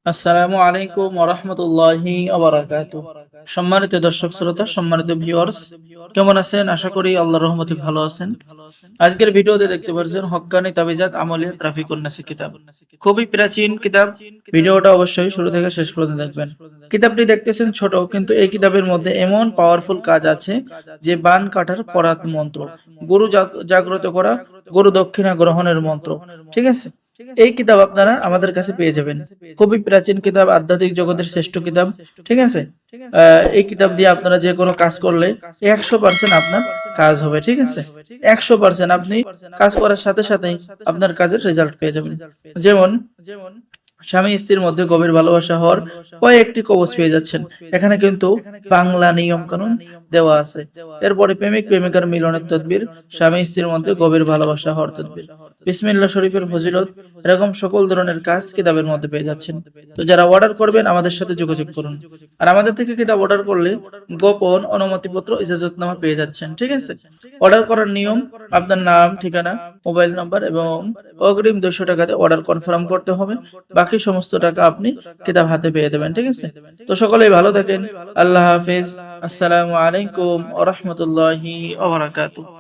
আসসালামু আলাইকুম ওয়া রাহমাতুল্লাহি ওয়া বারাকাতুহু। সম্মানিত দর্শক শ্রোতা, সম্মানিত ভিউয়ার্স, কেমন আছেন? আশা করি আল্লাহর রহমতে ভালো আছেন। আজকের ভিডিওতে দেখতে পাচ্ছেন হক্কানি তাবিজাত আমলিয়াত রাফিকুন নাসি কিতাব। খুবই প্রাচীন কিতাব। ভিডিওটা অবশ্যই শুরু থেকে শেষ পর্যন্ত দেখবেন। কিতাবটি দেখতেছেন ছোট, কিন্তু এই কিতাবের মধ্যে এমন পাওয়ারফুল কাজ আছে যে বান কাটার করাত মন্ত্র, গরু জাগ্রত করা, গরু দক্ষিণা গ্রহণের মন্ত্র। ঠিক আছে? এই কিতাব আপনারা আমাদের কাছে পেয়ে যাবেন। খুবই প্রাচীন কিতাব, আধ্যাত্মিক জগতের শ্রেষ্ঠ কিতাব। ঠিক আছে? এই কিতাব দিয়ে আপনারা যে কোনো কাজ করলে 100% আপনার কাজ হবে। ঠিক আছে? 100% আপনি কাজ করার সাথে সাথেই আপনার কাজের রেজাল্ট পেয়ে যাবেন। যেমন স্বামী স্ত্রীর মধ্যে গভীর ভালোবাসা হওয়ার কয়েকটি কবচ পেয়ে যাচ্ছেন। এখানে কিন্তু বাংলা নিয়ম কানুন দেওয়া আছে। এরপরে প্রেমিক প্রেমিকার মিলনের তদবির, স্বামী স্ত্রীর মধ্যে গভীর ভালোবাসা হওয়ার তদবির, বিসমিল্লাহ শরীফের ফজিলত, এরকম সকল ধরনের কাজ কিতাবের মধ্যে পেয়ে যাচ্ছেন। তো যারা অর্ডার করবেন আমাদের সাথে যোগাযোগ করুন। আর আমাদের থেকে কিতাব অর্ডার করলে গোপন অনুমতিপত্র, ইজাজতনামা পেয়ে যাচ্ছেন। ঠিক আছে? অর্ডার করার নিয়ম: আপনার নাম, ঠিকানা, মোবাইল নাম্বার এবং অগ্রিম 200 টাকাতে অর্ডার কনফার্ম করতে হবে। বাকি সমস্ত টাকা আপনি কিতাব হাতে পেয়ে দেবেন। ঠিক আছে? তো সকলেই ভালো থাকেন। আল্লাহ হাফেজ। আসসালামু আলাইকুম ওয়া রাহমাতুল্লাহি ওয়া বারাকাতুহু।